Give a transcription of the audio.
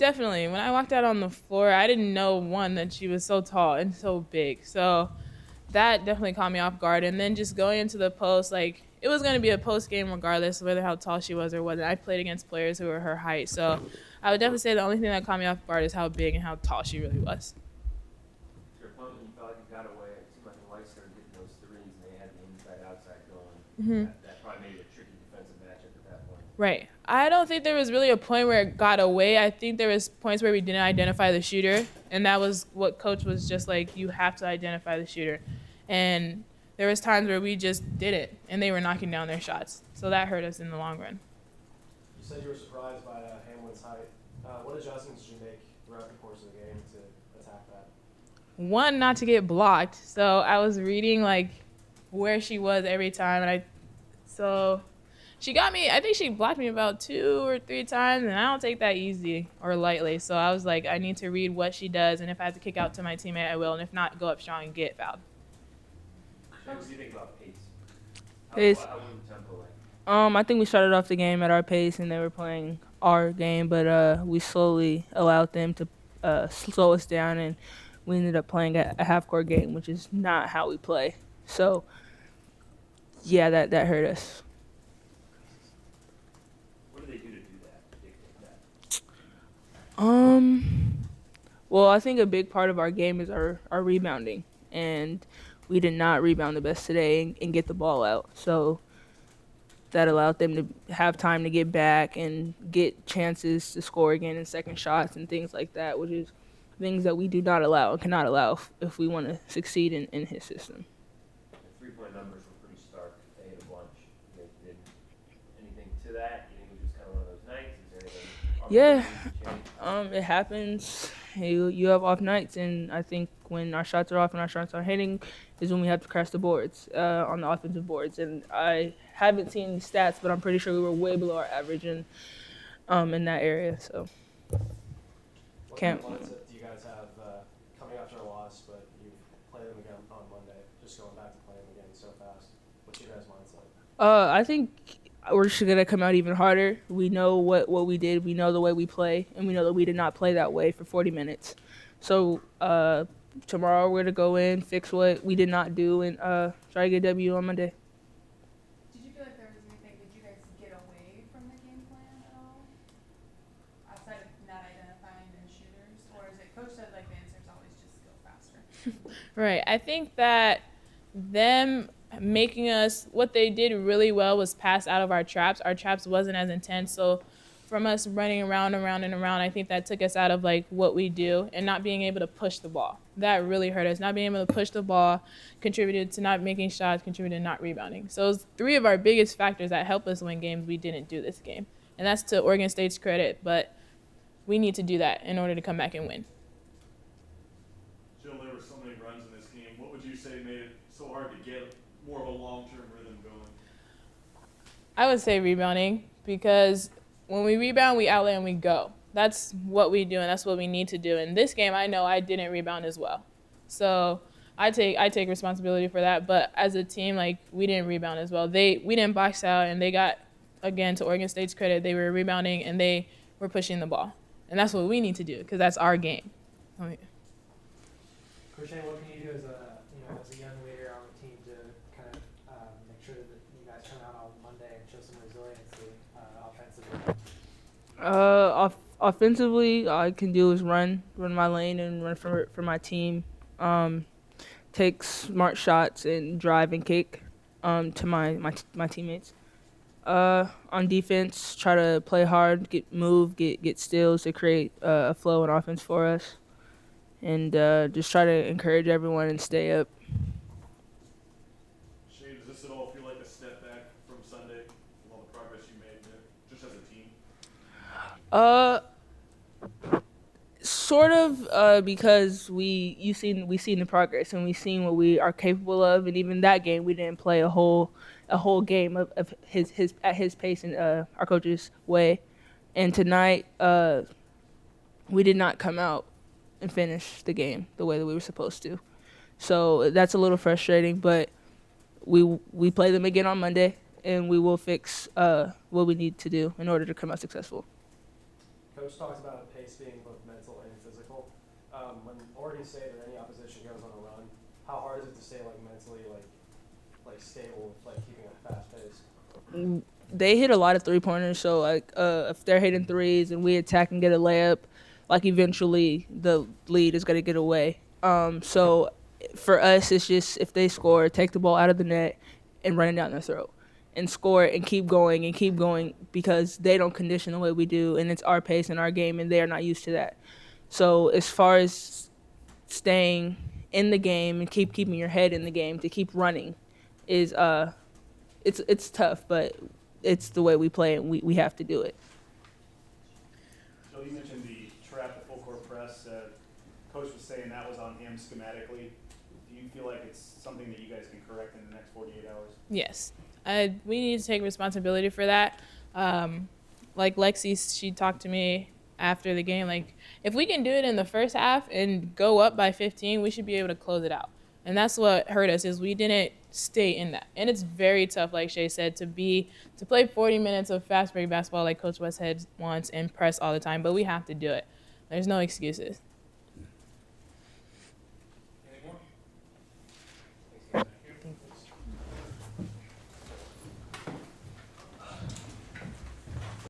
Definitely. When I walked out on the floor, I didn't know one that she was so tall and so big. So that definitely caught me off guard. And then just going into the post, like it was going to be a post game regardless of whether how tall she was or wasn't. I played against players who were her height, so I would definitely say the only thing that caught me off guard is how big and how tall she really was. Your opponent, you felt like you got away. It seemed like the Whites started getting those threes, and they had the inside-outside going. Hmm. That probably made it a tricky defensive matchup at that point. Right. I don't think there was really a point where it got away. I think there was points where we didn't identify the shooter, and that was what coach was just like, you have to identify the shooter. And there was times where we just did it, and they were knocking down their shots. So that hurt us in the long run. You said you were surprised by Hamlin's height. What adjustments did you make throughout the course of the game to attack that? One, not to get blocked. So I was reading like where she was every time, and so she got me. I think she blocked me about 2 or 3 times, and I don't take that easy or lightly. So I was like, I need to read what she does, and if I have to kick out to my teammate, I will, and if not, go up strong and get fouled. What do you think about pace? Pace. How was the tempo like? I think we started off the game at our pace, and they were playing our game, but we slowly allowed them to slow us down, and we ended up playing a half-court game, which is not how we play. So, yeah, that hurt us. What do they do to do that? Dictate that? Well, I think a big part of our game is our rebounding, and we did not rebound the best today and get the ball out. So that allowed them to have time to get back and get chances to score again in second shots and things like that, which is things that we do not allow and cannot allow if we want to succeed in his system. The three-point numbers were pretty stark. They hit a bunch. They did anything to that? You think it was just kind of one of those nights? Is there anything? It happens. You have off nights, and I think when our shots are off and our shots are hitting is when we have to crash the boards on the offensive boards. And I haven't seen the stats, but I'm pretty sure we were way below our average in that area. So What kind of mindset do you guys have coming after a loss, but you play them again on Monday, just going back to playing them again so fast? What's your guys' mindset? I think we're just gonna come out even harder. We know what we did. We know the way we play, and we know that we did not play that way for 40 minutes. So tomorrow we're gonna go in, fix what we did not do, and try to get a W on Monday. Did you feel like there was anything, did you guys get away from the game plan at all? Outside of not identifying the shooters? Or is it, coach said like the answer is always just go faster? Right. I think that them making us, what they did really well was pass out of our traps. Our traps wasn't as intense, so from us running around and around, I think that took us out of like what we do and not being able to push the ball. That really hurt us. Not being able to push the ball contributed to not making shots, contributed to not rebounding. So it was 3 of our biggest factors that help us win games we didn't do this game. And that's to Oregon State's credit, but we need to do that in order to come back and win. Jill, there were so many runs in this game. What would you say made it so hard to get more of a long-term rhythm going? I would say rebounding, because when we rebound, we outlet and we go. That's what we do, and that's what we need to do. In this game, I know I didn't rebound as well. So I take responsibility for that. But as a team, like, we didn't rebound as well. We didn't box out, and they got, again, to Oregon State's credit, they were rebounding and they were pushing the ball. And that's what we need to do, because that's our game. Chrishae, what can you do as a young leader on the team to kind of make sure that you guys turn out on Monday and show some resiliency offensively? Offensively, all I can do is run my lane and run for my team. Take smart shots and drive and kick to my teammates. On defense, try to play hard, get steals to create a flow and offense for us, and just try to encourage everyone and stay up. Shane, does this at all feel like a step back from Sunday, from all the progress you made there, just as a team? Sort of, because we seen the progress and we seen what we are capable of, and even that game we didn't play a whole game of his at his pace and our coach's way, and tonight we did not come out and finish the game the way that we were supposed to, so that's a little frustrating. But we play them again on Monday, and we will fix what we need to do in order to come out successful. Coach Coach talked about pace being both mental and physical. When Oregon State or any opposition goes on a run, how hard is it to stay like mentally like stable with like keeping a fast pace? They hit a lot of 3-pointers, so like if they're hitting threes and we attack and get a layup, like eventually the lead is gonna get away. So for us, it's just if they score, take the ball out of the net and run it down their throat, and score it and keep going because they don't condition the way we do, and it's our pace and our game, and they are not used to that. So as far as staying in the game and keeping your head in the game to keep running is it's tough, but it's the way we play and we have to do it. Jill, you mentioned the trap, the full court press. Coach was saying that was on him schematically. Do you feel like it's something that you guys can correct in the next 48 hours? Yes. We need to take responsibility for that. Like Lexi, she talked to me after the game. Like, if we can do it in the first half and go up by 15, we should be able to close it out. And that's what hurt us is we didn't stay in that. And it's very tough, like Shay said, to play 40 minutes of fast break basketball like Coach Westhead wants and press all the time. But we have to do it. There's no excuses.